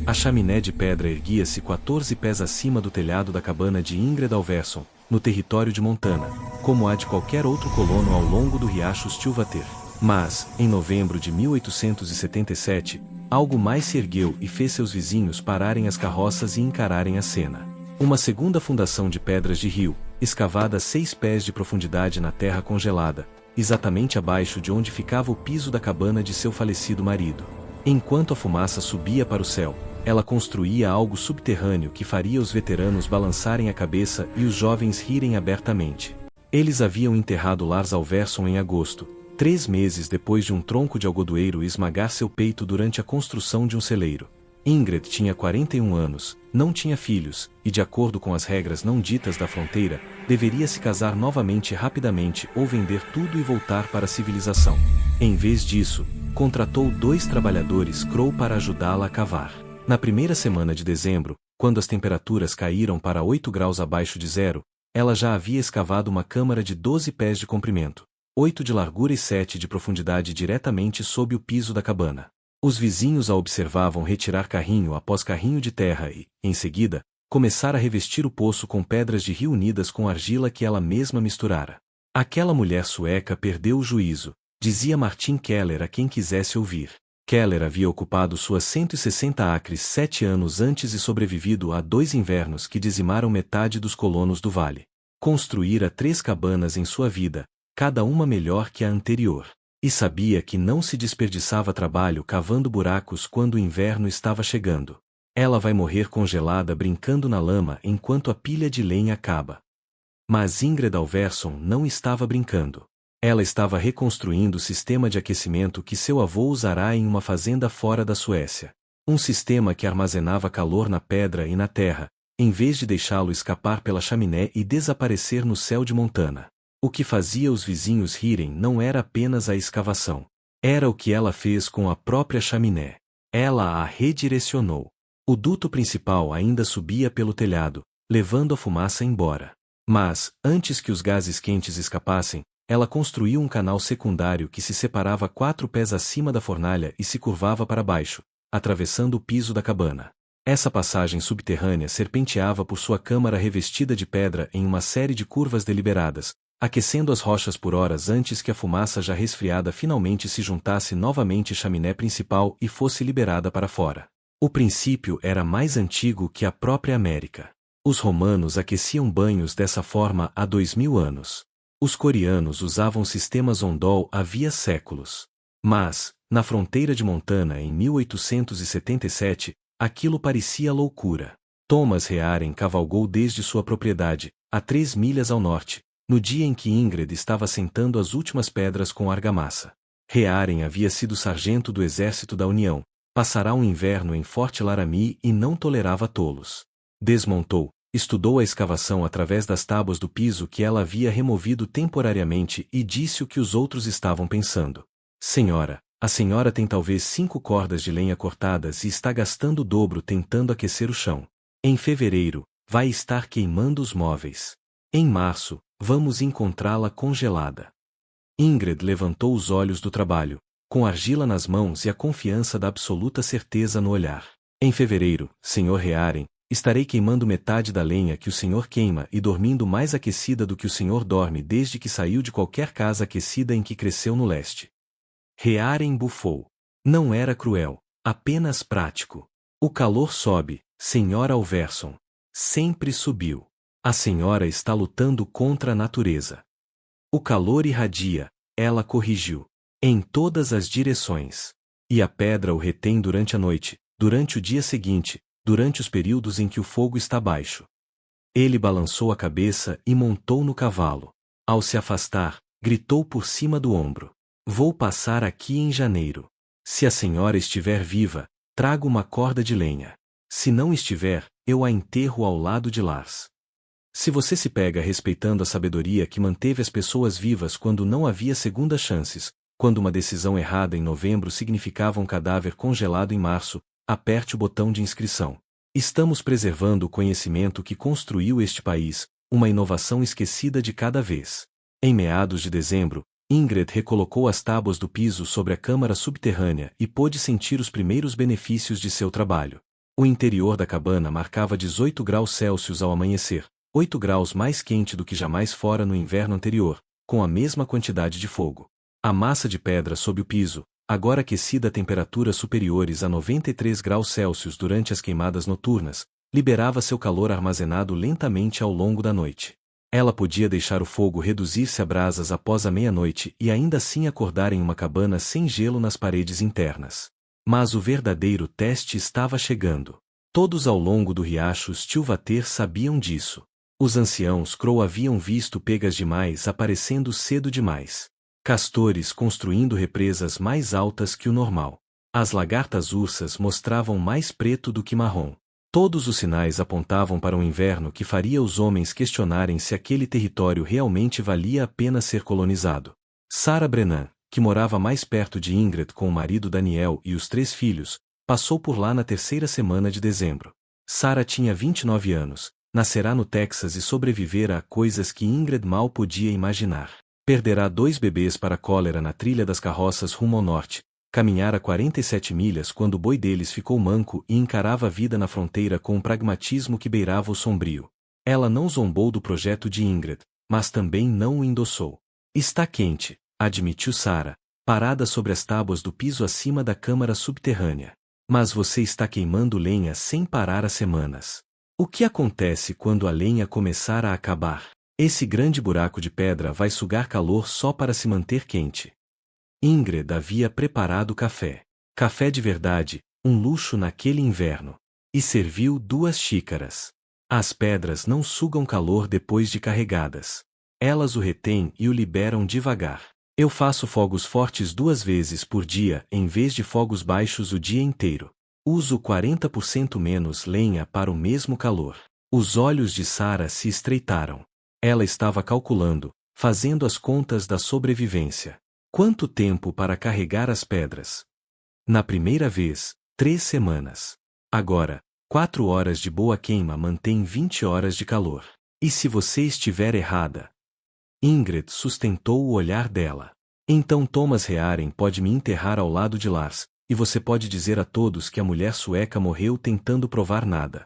A chaminé de pedra erguia-se 14 pés acima do telhado da cabana de Ingrid Alverson, no território de Montana, como a de qualquer outro colono ao longo do riacho Stillwater. Mas, em novembro de 1877, algo mais se ergueu e fez seus vizinhos pararem as carroças e encararem a cena. Uma segunda fundação de pedras de rio, escavada a 6 pés de profundidade na terra congelada, exatamente abaixo de onde ficava o piso da cabana de seu falecido marido. Enquanto a fumaça subia para o céu, ela construía algo subterrâneo que faria os veteranos balançarem a cabeça e os jovens rirem abertamente. Eles haviam enterrado Lars Alverson em agosto, 3 meses depois de um tronco de algodoeiro esmagar seu peito durante a construção de um celeiro. Ingrid tinha 41 anos, não tinha filhos, e de acordo com as regras não ditas da fronteira, deveria se casar novamente rapidamente ou vender tudo e voltar para a civilização. Em vez disso, contratou 2 trabalhadores Crow para ajudá-la a cavar. Na primeira semana de dezembro, quando as temperaturas caíram para 8 graus abaixo de zero, ela já havia escavado uma câmara de 12 pés de comprimento, 8 de largura e 7 de profundidade diretamente sob o piso da cabana. Os vizinhos a observavam retirar carrinho após carrinho de terra e, em seguida, começar a revestir o poço com pedras de rio unidas com argila que ela mesma misturara. Aquela mulher sueca perdeu o juízo, dizia Martin Keller a quem quisesse ouvir. Keller havia ocupado suas 160 acres 7 anos antes e sobrevivido a 2 invernos que dizimaram metade dos colonos do vale. Construíra 3 cabanas em sua vida, cada uma melhor que a anterior. E sabia que não se desperdiçava trabalho cavando buracos quando o inverno estava chegando. Ela vai morrer congelada brincando na lama enquanto a pilha de lenha acaba. Mas Ingrid Alverson não estava brincando. Ela estava reconstruindo o sistema de aquecimento que seu avô usará em uma fazenda fora da Suécia. Um sistema que armazenava calor na pedra e na terra, em vez de deixá-lo escapar pela chaminé e desaparecer no céu de Montana. O que fazia os vizinhos rirem não era apenas a escavação. Era o que ela fez com a própria chaminé. Ela a redirecionou. O duto principal ainda subia pelo telhado, levando a fumaça embora. Mas, antes que os gases quentes escapassem, ela construiu um canal secundário que se separava 4 pés acima da fornalha e se curvava para baixo, atravessando o piso da cabana. Essa passagem subterrânea serpenteava por sua câmara revestida de pedra em uma série de curvas deliberadas, aquecendo as rochas por horas antes que a fumaça já resfriada finalmente se juntasse novamente à chaminé principal e fosse liberada para fora. O princípio era mais antigo que a própria América. Os romanos aqueciam banhos dessa forma há 2000 anos. Os coreanos usavam sistemas Ondol havia séculos. Mas, na fronteira de Montana em 1877, aquilo parecia loucura. Thomas Rearen cavalgou desde sua propriedade, a 3 milhas ao norte, no dia em que Ingrid estava assentando as últimas pedras com argamassa. Rearen havia sido sargento do Exército da União, passará um inverno em Fort Laramie e não tolerava tolos. Desmontou, estudou a escavação através das tábuas do piso que ela havia removido temporariamente e disse o que os outros estavam pensando. Senhora, a senhora tem talvez 5 cordas de lenha cortadas e está gastando o dobro tentando aquecer o chão. Em fevereiro, vai estar queimando os móveis. Em março, vamos encontrá-la congelada. Ingrid levantou os olhos do trabalho, com argila nas mãos e a confiança da absoluta certeza no olhar. Em fevereiro, Sr. Rearen, estarei queimando metade da lenha que o senhor queima e dormindo mais aquecida do que o senhor dorme desde que saiu de qualquer casa aquecida em que cresceu no leste. Rearen bufou. Não era cruel, apenas prático. O calor sobe, Sra. Alverson. Sempre subiu. A senhora está lutando contra a natureza. O calor irradia, ela corrigiu. Em todas as direções. E a pedra o retém durante a noite, durante o dia seguinte, durante os períodos em que o fogo está baixo. Ele balançou a cabeça e montou no cavalo. Ao se afastar, gritou por cima do ombro. Vou passar aqui em janeiro. Se a senhora estiver viva, trago uma corda de lenha. Se não estiver, eu a enterro ao lado de Lars. Se você se pega respeitando a sabedoria que manteve as pessoas vivas quando não havia segundas chances, quando uma decisão errada em novembro significava um cadáver congelado em março, aperte o botão de inscrição. Estamos preservando o conhecimento que construiu este país, uma inovação esquecida de cada vez. Em meados de dezembro, Ingrid recolocou as tábuas do piso sobre a câmara subterrânea e pôde sentir os primeiros benefícios de seu trabalho. O interior da cabana marcava 18 graus Celsius ao amanhecer, 8 graus mais quente do que jamais fora no inverno anterior, com a mesma quantidade de fogo. A massa de pedra sob o piso, agora aquecida a temperaturas superiores a 93 graus Celsius durante as queimadas noturnas, liberava seu calor armazenado lentamente ao longo da noite. Ela podia deixar o fogo reduzir-se a brasas após a meia-noite e ainda assim acordar em uma cabana sem gelo nas paredes internas. Mas o verdadeiro teste estava chegando. Todos ao longo do riacho Stillwater sabiam disso. Os anciãos Crow haviam visto pegas demais aparecendo cedo demais. Castores construindo represas mais altas que o normal. As lagartas ursas mostravam mais preto do que marrom. Todos os sinais apontavam para um inverno que faria os homens questionarem se aquele território realmente valia a pena ser colonizado. Sarah Brennan, que morava mais perto de Ingrid com o marido Daniel e os 3 filhos, passou por lá na terceira semana de dezembro. Sarah tinha 29 anos, nascerá no Texas e sobrevivera a coisas que Ingrid mal podia imaginar. Perderá 2 bebês para a cólera na trilha das carroças rumo ao norte, caminhara 47 milhas quando o boi deles ficou manco e encarava a vida na fronteira com um pragmatismo que beirava o sombrio. Ela não zombou do projeto de Ingrid, mas também não o endossou. Está quente, admitiu Sarah, parada sobre as tábuas do piso acima da câmara subterrânea. Mas você está queimando lenha sem parar há semanas. O que acontece quando a lenha começar a acabar? Esse grande buraco de pedra vai sugar calor só para se manter quente. Ingrid havia preparado café. Café de verdade, um luxo naquele inverno. E serviu 2 xícaras. As pedras não sugam calor depois de carregadas. Elas o retêm e o liberam devagar. Eu faço fogos fortes 2 vezes por dia em vez de fogos baixos o dia inteiro. Uso 40% menos lenha para o mesmo calor. Os olhos de Sarah se estreitaram. Ela estava calculando, fazendo as contas da sobrevivência. Quanto tempo para carregar as pedras? Na primeira vez, 3 semanas. Agora, 4 horas de boa queima mantém 20 horas de calor. E se você estiver errada? Ingrid sustentou o olhar dela. Então Thomas Rearen pode me enterrar ao lado de Lars, e você pode dizer a todos que a mulher sueca morreu tentando provar nada.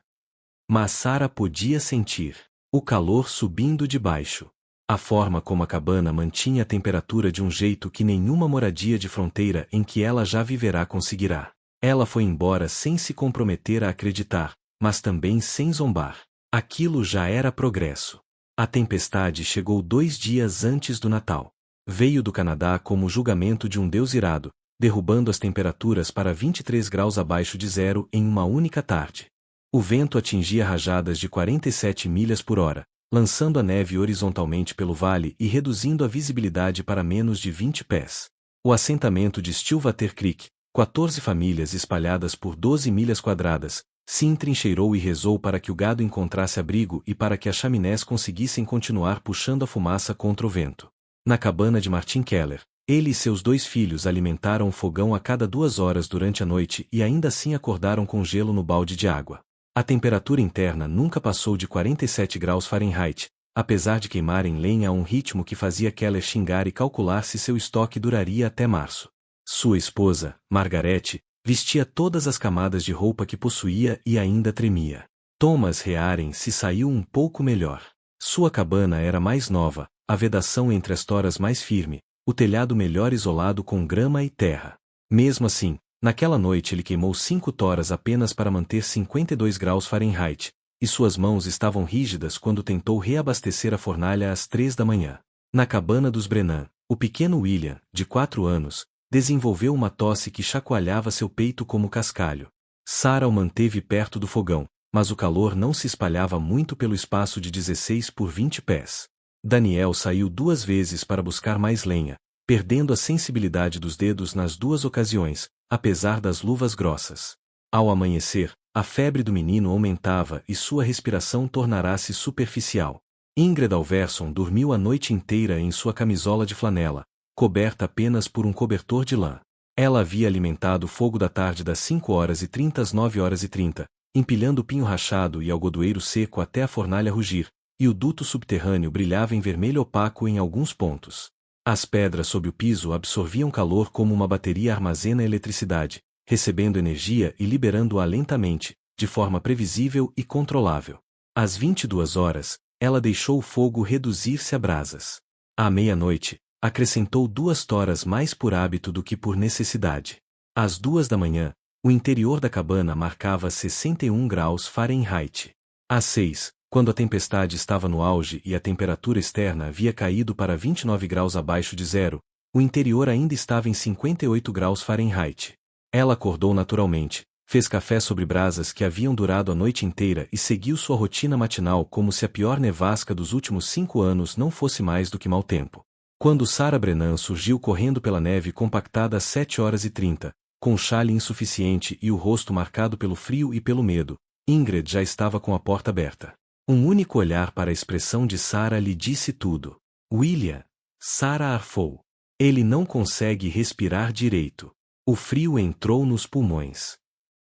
Mas Sarah podia sentir o calor subindo de baixo. A forma como a cabana mantinha a temperatura de um jeito que nenhuma moradia de fronteira em que ela já viverá conseguirá. Ela foi embora sem se comprometer a acreditar, mas também sem zombar. Aquilo já era progresso. A tempestade chegou 2 dias antes do Natal. Veio do Canadá como o julgamento de um deus irado, derrubando as temperaturas para 23 graus abaixo de zero em uma única tarde. O vento atingia rajadas de 47 milhas por hora, lançando a neve horizontalmente pelo vale e reduzindo a visibilidade para menos de 20 pés. O assentamento de Stillwater Creek, 14 famílias espalhadas por 12 milhas quadradas, se entrincheirou e rezou para que o gado encontrasse abrigo e para que as chaminés conseguissem continuar puxando a fumaça contra o vento. Na cabana de Martin Keller, ele e seus 2 filhos alimentaram o fogão a cada 2 horas durante a noite e ainda assim acordaram com gelo no balde de água. A temperatura interna nunca passou de 47 graus Fahrenheit, apesar de queimarem lenha a um ritmo que fazia Keller xingar e calcular se seu estoque duraria até março. Sua esposa, Margaret, vestia todas as camadas de roupa que possuía e ainda tremia. Thomas Rearen se saiu um pouco melhor. Sua cabana era mais nova, a vedação entre as toras mais firme, o telhado melhor isolado com grama e terra. Mesmo assim, naquela noite ele queimou 5 toras apenas para manter 52 graus Fahrenheit, e suas mãos estavam rígidas quando tentou reabastecer a fornalha às 3 da manhã. Na cabana dos Brennan, o pequeno William, de 4 anos, desenvolveu uma tosse que chacoalhava seu peito como cascalho. Sarah o manteve perto do fogão, mas o calor não se espalhava muito pelo espaço de 16 por 20 pés. Daniel saiu 2 vezes para buscar mais lenha, perdendo a sensibilidade dos dedos nas 2 ocasiões, apesar das luvas grossas. Ao amanhecer, a febre do menino aumentava e sua respiração tornara-se superficial. Ingrid Alverson dormiu a noite inteira em sua camisola de flanela, coberta apenas por um cobertor de lã. Ela havia alimentado o fogo da tarde das 5h30 às 9h30, empilhando pinho rachado e algodoeiro seco até a fornalha rugir, e o duto subterrâneo brilhava em vermelho opaco em alguns pontos. As pedras sob o piso absorviam calor como uma bateria armazena eletricidade, recebendo energia e liberando-a lentamente, de forma previsível e controlável. Às 22 horas, ela deixou o fogo reduzir-se a brasas. À meia-noite, acrescentou 2 toras mais por hábito do que por necessidade. Às 2 da manhã, o interior da cabana marcava 61 graus Fahrenheit. Às 6, quando a tempestade estava no auge e a temperatura externa havia caído para 29 graus abaixo de zero, o interior ainda estava em 58 graus Fahrenheit. Ela acordou naturalmente, fez café sobre brasas que haviam durado a noite inteira e seguiu sua rotina matinal como se a pior nevasca dos últimos 5 anos não fosse mais do que mau tempo. Quando Sarah Brennan surgiu correndo pela neve compactada às 7h30, com o chale insuficiente e o rosto marcado pelo frio e pelo medo, Ingrid já estava com a porta aberta. Um único olhar para a expressão de Sarah lhe disse tudo. William, Sarah arfou. Ele não consegue respirar direito. O frio entrou nos pulmões.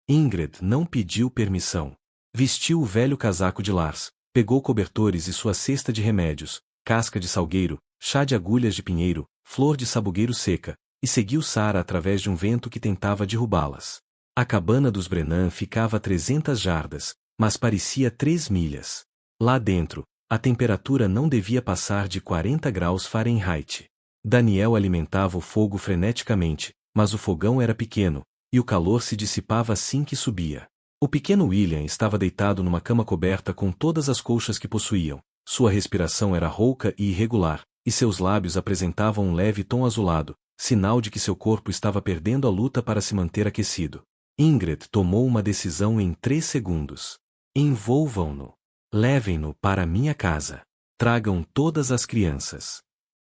Ingrid não pediu permissão. Vestiu o velho casaco de Lars, pegou cobertores e sua cesta de remédios, casca de salgueiro, chá de agulhas de pinheiro, flor de sabugueiro seca, e seguiu Sarah através de um vento que tentava derrubá-las. A cabana dos Brennan ficava a 300 jardas, mas parecia 3 milhas. Lá dentro, a temperatura não devia passar de 40 graus Fahrenheit. Daniel alimentava o fogo freneticamente, mas o fogão era pequeno, e o calor se dissipava assim que subia. O pequeno William estava deitado numa cama coberta com todas as colchas que possuíam. Sua respiração era rouca e irregular, e seus lábios apresentavam um leve tom azulado, sinal de que seu corpo estava perdendo a luta para se manter aquecido. Ingrid tomou uma decisão em 3 segundos. Envolvam-no. Levem-no para minha casa. Tragam todas as crianças.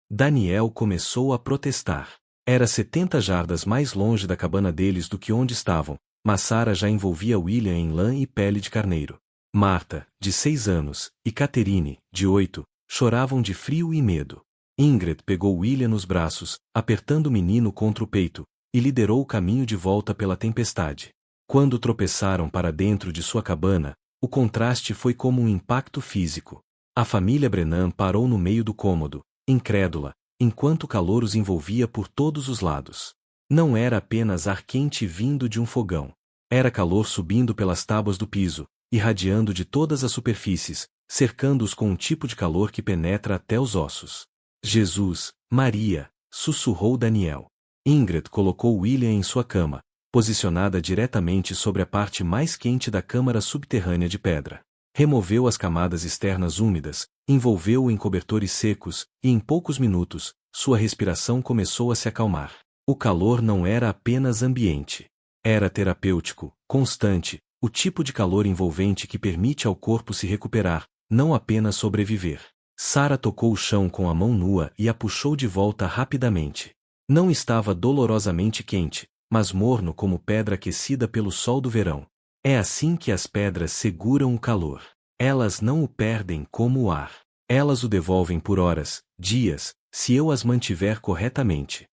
Daniel começou a protestar. Era 70 jardas mais longe da cabana deles do que onde estavam, mas Sarah já envolvia William em lã e pele de carneiro. Marta, de 6 anos, e Catherine, de 8, choravam de frio e medo. Ingrid pegou William nos braços, apertando o menino contra o peito, e liderou o caminho de volta pela tempestade. Quando tropeçaram para dentro de sua cabana, o contraste foi como um impacto físico. A família Brennan parou no meio do cômodo, incrédula, enquanto o calor os envolvia por todos os lados. Não era apenas ar quente vindo de um fogão. Era calor subindo pelas tábuas do piso, irradiando de todas as superfícies, cercando-os com um tipo de calor que penetra até os ossos. Jesus, Maria, sussurrou Daniel. Ingrid colocou William em sua cama, posicionada diretamente sobre a parte mais quente da câmara subterrânea de pedra. Removeu as camadas externas úmidas, envolveu-o em cobertores secos, e em poucos minutos, sua respiração começou a se acalmar. O calor não era apenas ambiente. Era terapêutico, constante, o tipo de calor envolvente que permite ao corpo se recuperar, não apenas sobreviver. Sarah tocou o chão com a mão nua e a puxou de volta rapidamente. Não estava dolorosamente quente, mas morno como pedra aquecida pelo sol do verão. É assim que as pedras seguram o calor. Elas não o perdem como o ar. Elas o devolvem por horas, dias, se eu as mantiver corretamente.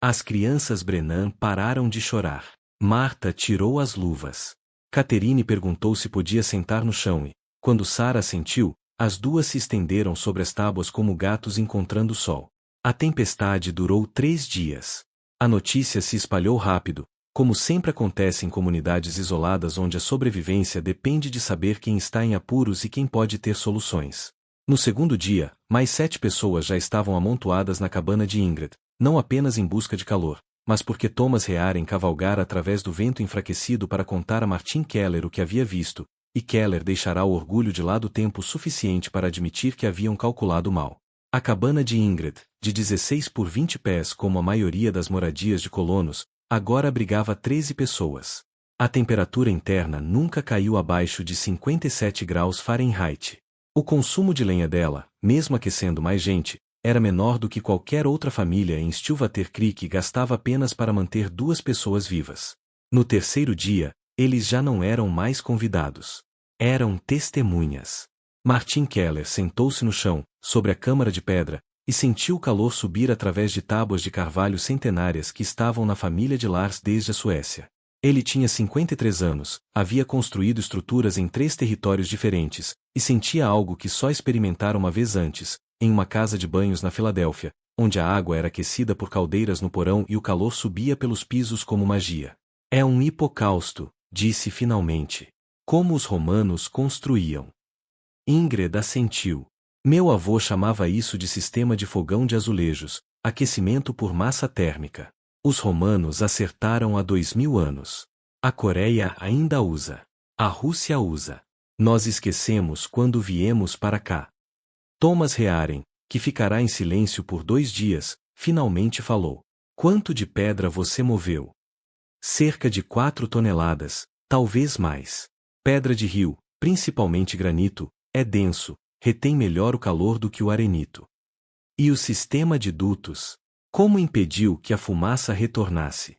As crianças Brennan pararam de chorar. Marta tirou as luvas. Catherine perguntou se podia sentar no chão e, quando Sarah assentiu, as duas se estenderam sobre as tábuas como gatos encontrando o sol. A tempestade durou 3 dias. A notícia se espalhou rápido, como sempre acontece em comunidades isoladas onde a sobrevivência depende de saber quem está em apuros e quem pode ter soluções. No segundo dia, mais 7 pessoas já estavam amontoadas na cabana de Ingrid, não apenas em busca de calor, mas porque Thomas Rearen cavalgara através do vento enfraquecido para contar a Martin Keller o que havia visto, e Keller deixará o orgulho de lado tempo suficiente para admitir que haviam calculado mal. A cabana de Ingrid, de 16 por 20 pés como a maioria das moradias de colonos, agora abrigava 13 pessoas. A temperatura interna nunca caiu abaixo de 57 graus Fahrenheit. O consumo de lenha dela, mesmo aquecendo mais gente, era menor do que qualquer outra família em Stillwater Creek gastava apenas para manter 2 pessoas vivas. No terceiro dia, eles já não eram mais convidados. Eram testemunhas. Martin Keller sentou-se no chão, sobre a câmara de pedra, e sentiu o calor subir através de tábuas de carvalho centenárias que estavam na família de Lars desde a Suécia. Ele tinha 53 anos, havia construído estruturas em 3 territórios diferentes, e sentia algo que só experimentara uma vez antes, em uma casa de banhos na Filadélfia, onde a água era aquecida por caldeiras no porão e o calor subia pelos pisos como magia. É um hipocausto, disse finalmente. Como os romanos construíam. Ingrid assentiu. Meu avô chamava isso de sistema de fogão de azulejos, aquecimento por massa térmica. Os romanos acertaram há 2000 anos. A Coreia ainda usa. A Rússia usa. Nós esquecemos quando viemos para cá. Thomas Rearen, que ficará em silêncio por 2 dias, finalmente falou. Quanto de pedra você moveu? Cerca de 4 toneladas, talvez mais. Pedra de rio, principalmente granito, é denso, retém melhor o calor do que o arenito. E o sistema de dutos? Como impediu que a fumaça retornasse?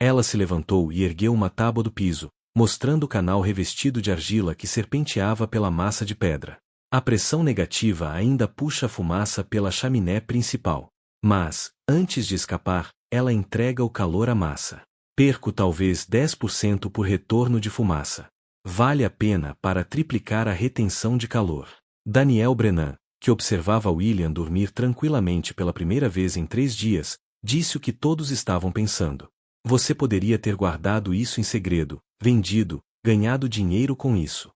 Ela se levantou e ergueu uma tábua do piso, mostrando o canal revestido de argila que serpenteava pela massa de pedra. A pressão negativa ainda puxa a fumaça pela chaminé principal. Mas, antes de escapar, ela entrega o calor à massa. Perco talvez 10% por retorno de fumaça. Vale a pena para triplicar a retenção de calor. Daniel Brennan, que observava William dormir tranquilamente pela primeira vez em 3 dias, disse o que todos estavam pensando. Você poderia ter guardado isso em segredo, vendido, ganhado dinheiro com isso.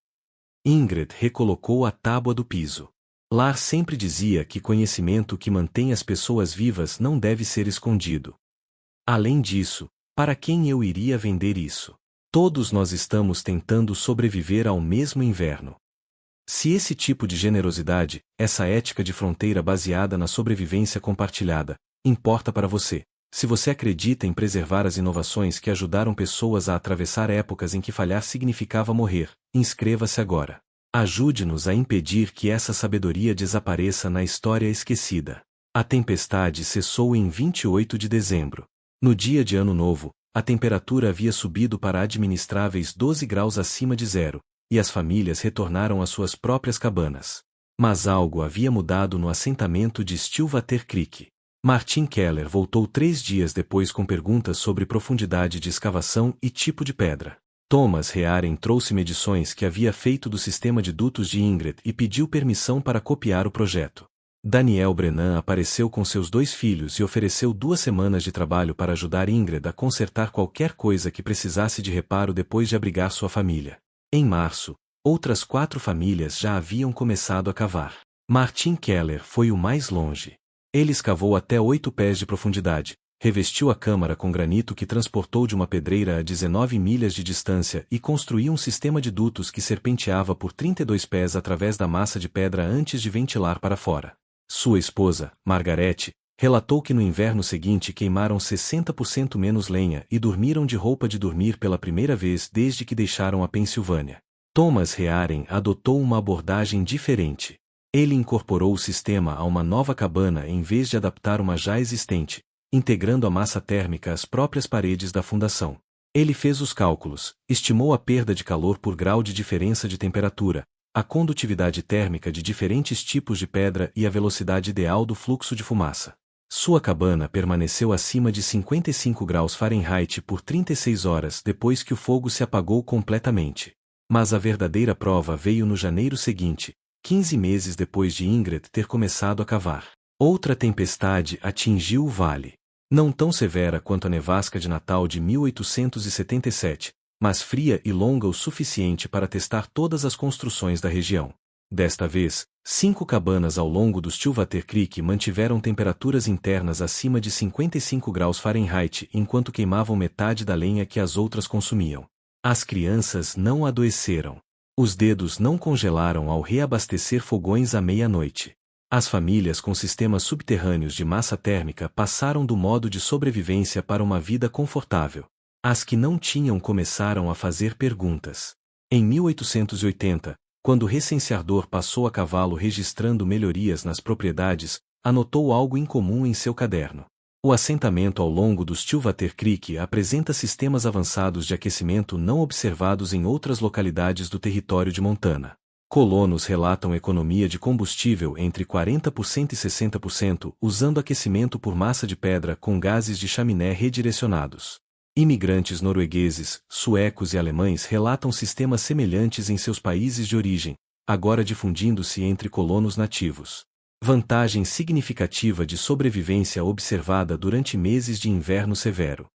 Ingrid recolocou a tábua do piso. Lar sempre dizia que conhecimento que mantém as pessoas vivas não deve ser escondido. Além disso, para quem eu iria vender isso? Todos nós estamos tentando sobreviver ao mesmo inverno. Se esse tipo de generosidade, essa ética de fronteira baseada na sobrevivência compartilhada, importa para você, se você acredita em preservar as inovações que ajudaram pessoas a atravessar épocas em que falhar significava morrer, inscreva-se agora. Ajude-nos a impedir que essa sabedoria desapareça na história esquecida. A tempestade cessou em 28 de dezembro. No dia de Ano Novo, a temperatura havia subido para administráveis 12 graus acima de zero, e as famílias retornaram às suas próprias cabanas. Mas algo havia mudado no assentamento de Stillwater Creek. Martin Keller voltou 3 dias depois com perguntas sobre profundidade de escavação e tipo de pedra. Thomas Rearen trouxe medições que havia feito do sistema de dutos de Ingrid e pediu permissão para copiar o projeto. Daniel Brennan apareceu com seus 2 filhos e ofereceu 2 semanas de trabalho para ajudar Ingrid a consertar qualquer coisa que precisasse de reparo depois de abrigar sua família. Em março, outras 4 famílias já haviam começado a cavar. Martin Keller foi o mais longe. Ele escavou até 8 pés de profundidade, revestiu a câmara com granito que transportou de uma pedreira a 19 milhas de distância e construiu um sistema de dutos que serpenteava por 32 pés através da massa de pedra antes de ventilar para fora. Sua esposa, Margaret, relatou que no inverno seguinte queimaram 60% menos lenha e dormiram de roupa de dormir pela primeira vez desde que deixaram a Pensilvânia. Thomas Rearen adotou uma abordagem diferente. Ele incorporou o sistema a uma nova cabana em vez de adaptar uma já existente, integrando a massa térmica às próprias paredes da fundação. Ele fez os cálculos, estimou a perda de calor por grau de diferença de temperatura, a condutividade térmica de diferentes tipos de pedra e a velocidade ideal do fluxo de fumaça. Sua cabana permaneceu acima de 55 graus Fahrenheit por 36 horas depois que o fogo se apagou completamente. Mas a verdadeira prova veio no janeiro seguinte, 15 meses depois de Ingrid ter começado a cavar. Outra tempestade atingiu o vale. Não tão severa quanto a nevasca de Natal de 1877, mas fria e longa o suficiente para testar todas as construções da região. Desta vez, 5 cabanas ao longo do Stillwater Creek mantiveram temperaturas internas acima de 55 graus Fahrenheit enquanto queimavam metade da lenha que as outras consumiam. As crianças não adoeceram. Os dedos não congelaram ao reabastecer fogões à meia-noite. As famílias com sistemas subterrâneos de massa térmica passaram do modo de sobrevivência para uma vida confortável. As que não tinham começaram a fazer perguntas. Em 1880, quando o recenseador passou a cavalo registrando melhorias nas propriedades, anotou algo incomum em seu caderno. O assentamento ao longo do Stillwater Creek apresenta sistemas avançados de aquecimento não observados em outras localidades do território de Montana. Colonos relatam economia de combustível entre 40% e 60% usando aquecimento por massa de pedra com gases de chaminé redirecionados. Imigrantes noruegueses, suecos e alemães relatam sistemas semelhantes em seus países de origem, agora difundindo-se entre colonos nativos. Vantagem significativa de sobrevivência observada durante meses de inverno severo.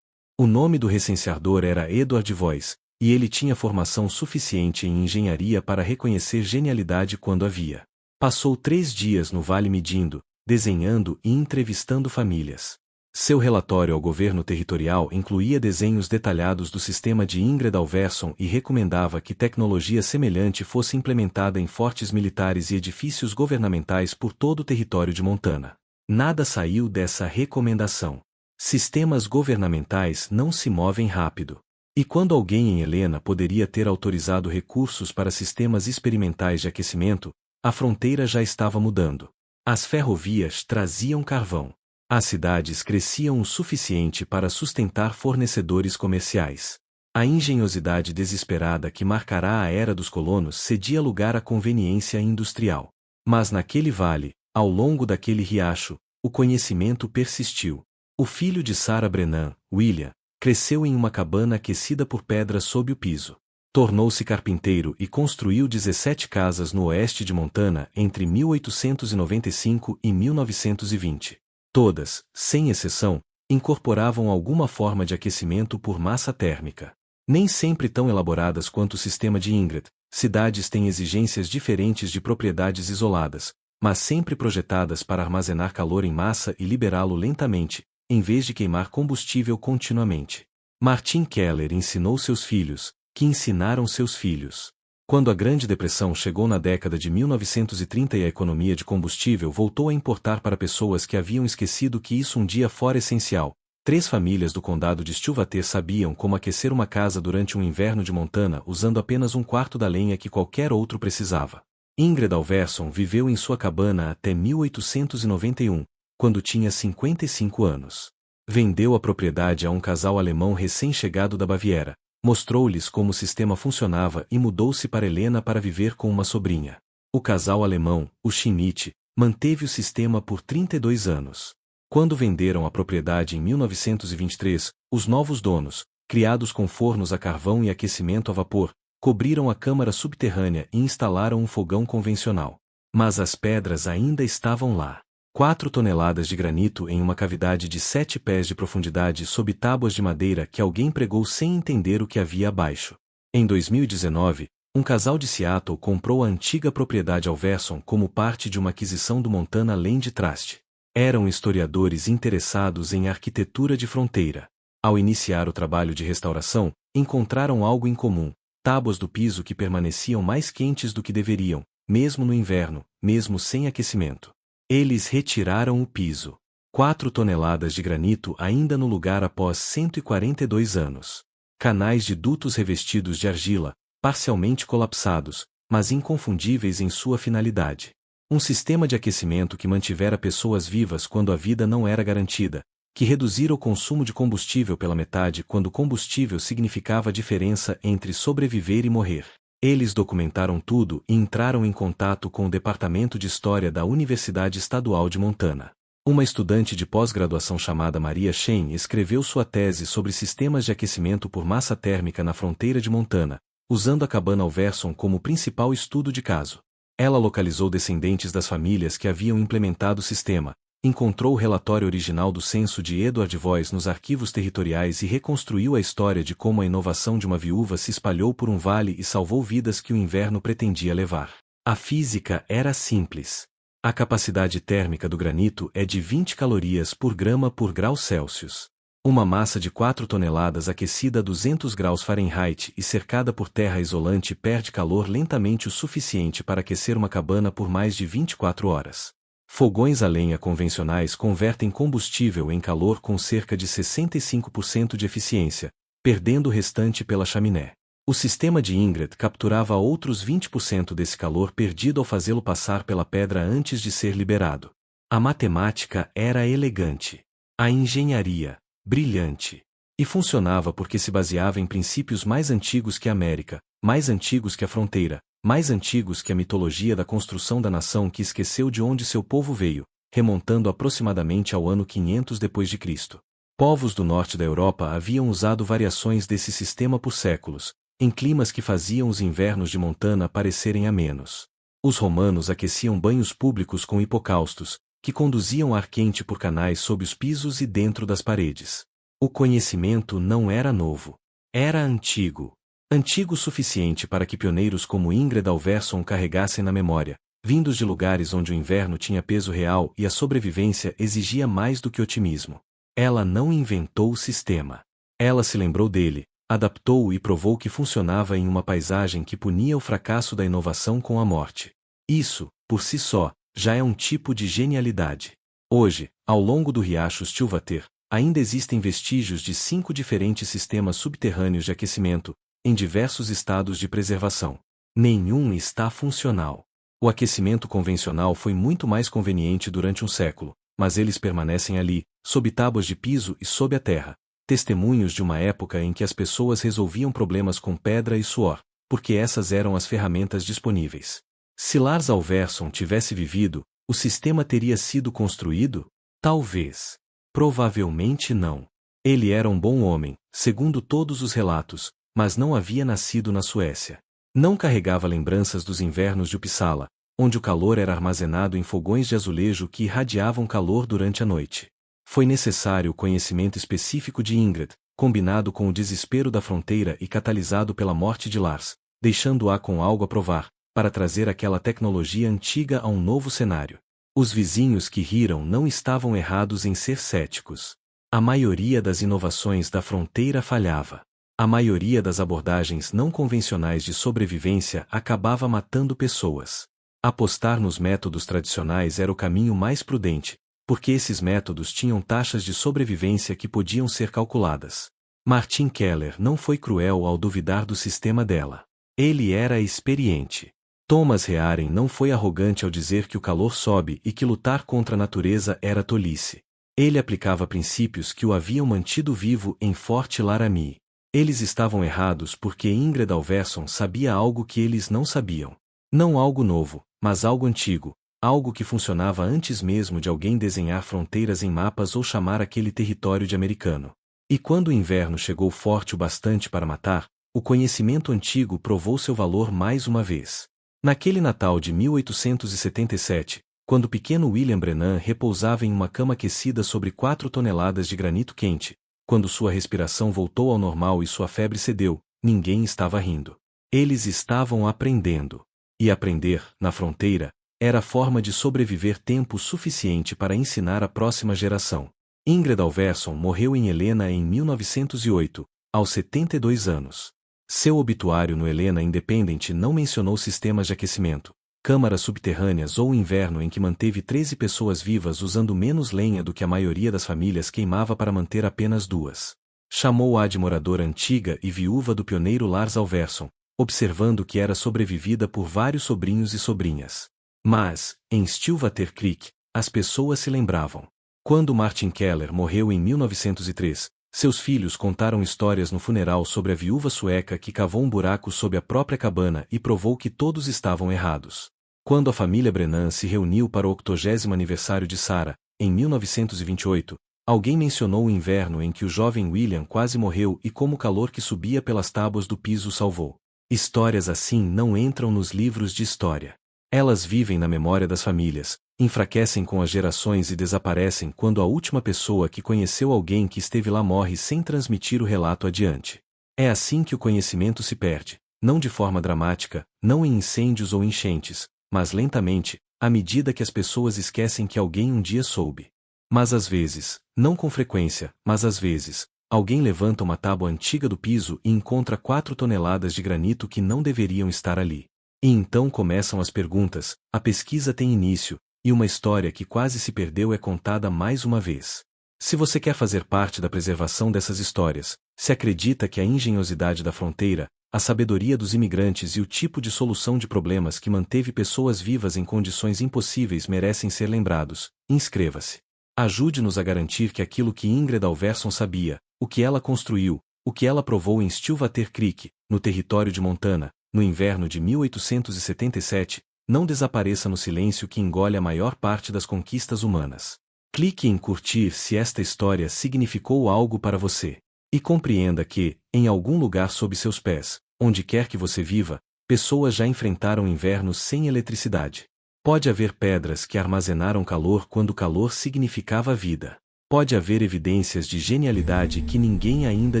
O nome do recenseador era Edward Voice, e ele tinha formação suficiente em engenharia para reconhecer genialidade quando havia. Passou 3 dias no vale medindo, desenhando e entrevistando famílias. Seu relatório ao governo territorial incluía desenhos detalhados do sistema de Ingrid-Alverson e recomendava que tecnologia semelhante fosse implementada em fortes militares e edifícios governamentais por todo o território de Montana. Nada saiu dessa recomendação. Sistemas governamentais não se movem rápido. E quando alguém em Helena poderia ter autorizado recursos para sistemas experimentais de aquecimento, a fronteira já estava mudando. As ferrovias traziam carvão. As cidades cresciam o suficiente para sustentar fornecedores comerciais. A engenhosidade desesperada que marcará a era dos colonos cedia lugar à conveniência industrial. Mas naquele vale, ao longo daquele riacho, o conhecimento persistiu. O filho de Sarah Brennan, William, cresceu em uma cabana aquecida por pedras sob o piso. Tornou-se carpinteiro e construiu 17 casas no oeste de Montana entre 1895 e 1920. Todas, sem exceção, incorporavam alguma forma de aquecimento por massa térmica. Nem sempre tão elaboradas quanto o sistema de Ingrid, cidades têm exigências diferentes de propriedades isoladas, mas sempre projetadas para armazenar calor em massa e liberá-lo lentamente, em vez de queimar combustível continuamente. Martin Keller ensinou seus filhos, que ensinaram seus filhos. Quando a Grande Depressão chegou na década de 1930 e a economia de combustível voltou a importar para pessoas que haviam esquecido que isso um dia fora essencial, 3 famílias do condado de Stillwater sabiam como aquecer uma casa durante um inverno de Montana usando apenas 1/4 da lenha que qualquer outro precisava. Ingrid Alverson viveu em sua cabana até 1891, quando tinha 55 anos. Vendeu a propriedade a um casal alemão recém-chegado da Baviera, mostrou-lhes como o sistema funcionava e mudou-se para Helena para viver com uma sobrinha. O casal alemão, o Schmidt, manteve o sistema por 32 anos. Quando venderam a propriedade em 1923, os novos donos, criados com fornos a carvão e aquecimento a vapor, cobriram a câmara subterrânea e instalaram um fogão convencional. Mas as pedras ainda estavam lá. 4 toneladas de granito em uma cavidade de 7 pés de profundidade sob tábuas de madeira que alguém pregou sem entender o que havia abaixo. Em 2019, um casal de Seattle comprou a antiga propriedade Alverson como parte de uma aquisição do Montana Land Trust. Eram historiadores interessados em arquitetura de fronteira. Ao iniciar o trabalho de restauração, encontraram algo em comum: tábuas do piso que permaneciam mais quentes do que deveriam, mesmo no inverno, mesmo sem aquecimento. Eles retiraram o piso. 4 toneladas de granito ainda no lugar após 142 anos. Canais de dutos revestidos de argila, parcialmente colapsados, mas inconfundíveis em sua finalidade. Um sistema de aquecimento que mantivera pessoas vivas quando a vida não era garantida, que reduzira o consumo de combustível pela metade quando combustível significava a diferença entre sobreviver e morrer. Eles documentaram tudo e entraram em contato com o Departamento de História da Universidade Estadual de Montana. Uma estudante de pós-graduação chamada Maria Shen escreveu sua tese sobre sistemas de aquecimento por massa térmica na fronteira de Montana, usando a cabana Alverson como principal estudo de caso. Ela localizou descendentes das famílias que haviam implementado o sistema, encontrou o relatório original do censo de Edward Voice nos arquivos territoriais e reconstruiu a história de como a inovação de uma viúva se espalhou por um vale e salvou vidas que o inverno pretendia levar. A física era simples. A capacidade térmica do granito é de 20 calorias por grama por grau Celsius. Uma massa de 4 toneladas aquecida a 200 graus Fahrenheit e cercada por terra isolante perde calor lentamente o suficiente para aquecer uma cabana por mais de 24 horas. Fogões a lenha convencionais convertem combustível em calor com cerca de 65% de eficiência, perdendo o restante pela chaminé. O sistema de Ingrid capturava outros 20% desse calor perdido ao fazê-lo passar pela pedra antes de ser liberado. A matemática era elegante. A engenharia, brilhante. E funcionava porque se baseava em princípios mais antigos que a América, mais antigos que a fronteira, mais antigos que a mitologia da construção da nação que esqueceu de onde seu povo veio, remontando aproximadamente ao ano 500 d.C. Povos do norte da Europa haviam usado variações desse sistema por séculos, em climas que faziam os invernos de Montana parecerem amenos. Os romanos aqueciam banhos públicos com hipocaustos, que conduziam ar quente por canais sob os pisos e dentro das paredes. O conhecimento não era novo. Era antigo. Antigo o suficiente para que pioneiros como Ingrid Alverson carregassem na memória, vindos de lugares onde o inverno tinha peso real e a sobrevivência exigia mais do que otimismo. Ela não inventou o sistema. Ela se lembrou dele, adaptou-o e provou que funcionava em uma paisagem que punia o fracasso da inovação com a morte. Isso, por si só, já é um tipo de genialidade. Hoje, ao longo do riacho Stillwater, ainda existem vestígios de 5 diferentes sistemas subterrâneos de aquecimento, em diversos estados de preservação. Nenhum está funcional. O aquecimento convencional foi muito mais conveniente durante um século, mas eles permanecem ali, sob tábuas de piso e sob a terra, testemunhos de uma época em que as pessoas resolviam problemas com pedra e suor, porque essas eram as ferramentas disponíveis. Se Lars Alverson tivesse vivido, o sistema teria sido construído? Talvez. Provavelmente não. Ele era um bom homem, segundo todos os relatos, mas não havia nascido na Suécia. Não carregava lembranças dos invernos de Uppsala, onde o calor era armazenado em fogões de azulejo que irradiavam calor durante a noite. Foi necessário o conhecimento específico de Ingrid, combinado com o desespero da fronteira e catalisado pela morte de Lars, deixando-a com algo a provar, para trazer aquela tecnologia antiga a um novo cenário. Os vizinhos que riram não estavam errados em ser céticos. A maioria das inovações da fronteira falhava. A maioria das abordagens não convencionais de sobrevivência acabava matando pessoas. Apostar nos métodos tradicionais era o caminho mais prudente, porque esses métodos tinham taxas de sobrevivência que podiam ser calculadas. Martin Keller não foi cruel ao duvidar do sistema dela. Ele era experiente. Thomas Hearen não foi arrogante ao dizer que o calor sobe e que lutar contra a natureza era tolice. Ele aplicava princípios que o haviam mantido vivo em Fort Laramie. Eles estavam errados porque Ingrid Alverson sabia algo que eles não sabiam. Não algo novo, mas algo antigo, algo que funcionava antes mesmo de alguém desenhar fronteiras em mapas ou chamar aquele território de americano. E quando o inverno chegou forte o bastante para matar, o conhecimento antigo provou seu valor mais uma vez. Naquele Natal de 1877, quando o pequeno William Brennan repousava em uma cama aquecida sobre 4 toneladas de granito quente, quando sua respiração voltou ao normal e sua febre cedeu, ninguém estava rindo. Eles estavam aprendendo. E aprender, na fronteira, era a forma de sobreviver tempo suficiente para ensinar a próxima geração. Ingrid Alverson morreu em Helena em 1908, aos 72 anos. Seu obituário no Helena Independent não mencionou sistemas de aquecimento, câmaras subterrâneas ou o inverno em que manteve 13 pessoas vivas usando menos lenha do que a maioria das famílias queimava para manter apenas 2. Chamou-a de moradora antiga e viúva do pioneiro Lars Alverson, observando que era sobrevivida por vários sobrinhos e sobrinhas. Mas, em Stillwater Creek, as pessoas se lembravam. Quando Martin Keller morreu em 1903, seus filhos contaram histórias no funeral sobre a viúva sueca que cavou um buraco sob a própria cabana e provou que todos estavam errados. Quando a família Brennan se reuniu para o 80º aniversário de Sarah, em 1928, alguém mencionou o inverno em que o jovem William quase morreu e como o calor que subia pelas tábuas do piso o salvou. Histórias assim não entram nos livros de história. Elas vivem na memória das famílias, enfraquecem com as gerações e desaparecem quando a última pessoa que conheceu alguém que esteve lá morre sem transmitir o relato adiante. É assim que o conhecimento se perde, não de forma dramática, não em incêndios ou enchentes, mas lentamente, à medida que as pessoas esquecem que alguém um dia soube. Mas às vezes, não com frequência, mas às vezes, alguém levanta uma tábua antiga do piso e encontra 4 toneladas de granito que não deveriam estar ali. E então começam as perguntas, a pesquisa tem início, e uma história que quase se perdeu é contada mais uma vez. Se você quer fazer parte da preservação dessas histórias, se acredita que a engenhosidade da fronteira, a sabedoria dos imigrantes e o tipo de solução de problemas que manteve pessoas vivas em condições impossíveis merecem ser lembrados, inscreva-se. Ajude-nos a garantir que aquilo que Ingrid Alverson sabia, o que ela construiu, o que ela provou em Stillwater Creek, no território de Montana, no inverno de 1877, não desapareça no silêncio que engole a maior parte das conquistas humanas. Clique em curtir se esta história significou algo para você. E compreenda que, em algum lugar sob seus pés, onde quer que você viva, pessoas já enfrentaram invernos sem eletricidade. Pode haver pedras que armazenaram calor quando calor significava vida. Pode haver evidências de genialidade que ninguém ainda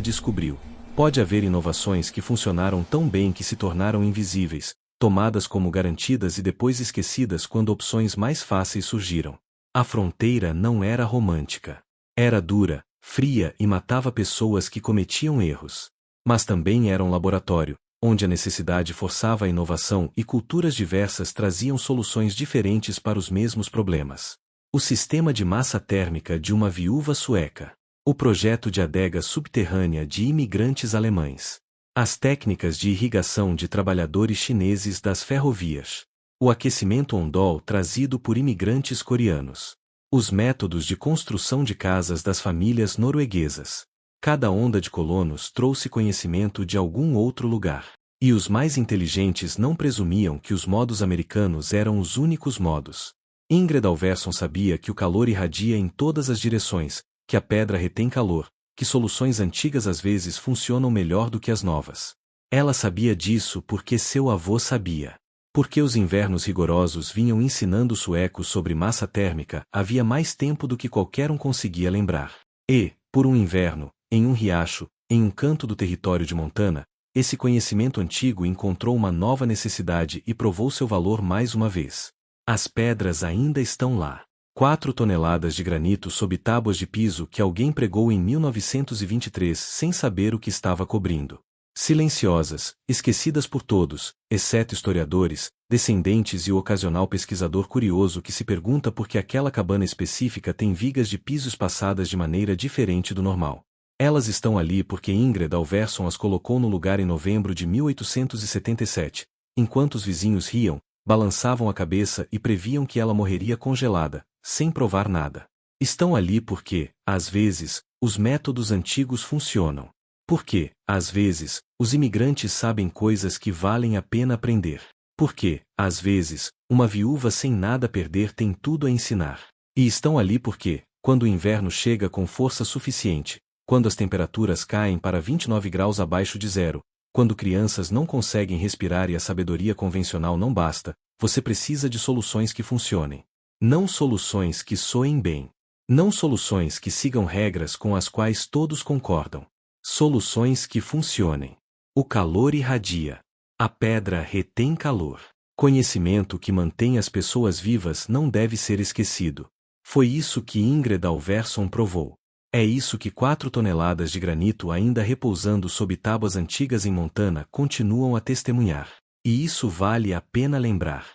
descobriu. Pode haver inovações que funcionaram tão bem que se tornaram invisíveis, tomadas como garantidas e depois esquecidas quando opções mais fáceis surgiram. A fronteira não era romântica. Era dura, fria e matava pessoas que cometiam erros. Mas também era um laboratório, onde a necessidade forçava a inovação e culturas diversas traziam soluções diferentes para os mesmos problemas. O sistema de massa térmica de uma viúva sueca. O projeto de adega subterrânea de imigrantes alemães. As técnicas de irrigação de trabalhadores chineses das ferrovias. O aquecimento ondol trazido por imigrantes coreanos. Os métodos de construção de casas das famílias norueguesas. Cada onda de colonos trouxe conhecimento de algum outro lugar. E os mais inteligentes não presumiam que os modos americanos eram os únicos modos. Ingrid Alverson sabia que o calor irradia em todas as direções, que a pedra retém calor, que soluções antigas às vezes funcionam melhor do que as novas. Ela sabia disso porque seu avô sabia. Porque os invernos rigorosos vinham ensinando os suecos sobre massa térmica havia mais tempo do que qualquer um conseguia lembrar. E, por um inverno, em um riacho, em um canto do território de Montana, esse conhecimento antigo encontrou uma nova necessidade e provou seu valor mais uma vez. As pedras ainda estão lá. 4 toneladas de granito sob tábuas de piso que alguém pregou em 1923 sem saber o que estava cobrindo. Silenciosas, esquecidas por todos, exceto historiadores, descendentes e o ocasional pesquisador curioso que se pergunta por que aquela cabana específica tem vigas de piso espaçadas de maneira diferente do normal. Elas estão ali porque Ingrid Alverson as colocou no lugar em novembro de 1877, enquanto os vizinhos riam, balançavam a cabeça e previam que ela morreria congelada, sem provar nada. Estão ali porque, às vezes, os métodos antigos funcionam. Porque, às vezes, os imigrantes sabem coisas que valem a pena aprender. Porque, às vezes, uma viúva sem nada a perder tem tudo a ensinar. E estão ali porque, quando o inverno chega com força suficiente, quando as temperaturas caem para 29 graus abaixo de zero, quando crianças não conseguem respirar e a sabedoria convencional não basta, você precisa de soluções que funcionem. Não soluções que soem bem. Não soluções que sigam regras com as quais todos concordam. Soluções que funcionem. O calor irradia. A pedra retém calor. Conhecimento que mantém as pessoas vivas não deve ser esquecido. Foi isso que Ingrid Alverson provou. É isso que 4 toneladas de granito ainda repousando sob tábuas antigas em Montana continuam a testemunhar. E isso vale a pena lembrar.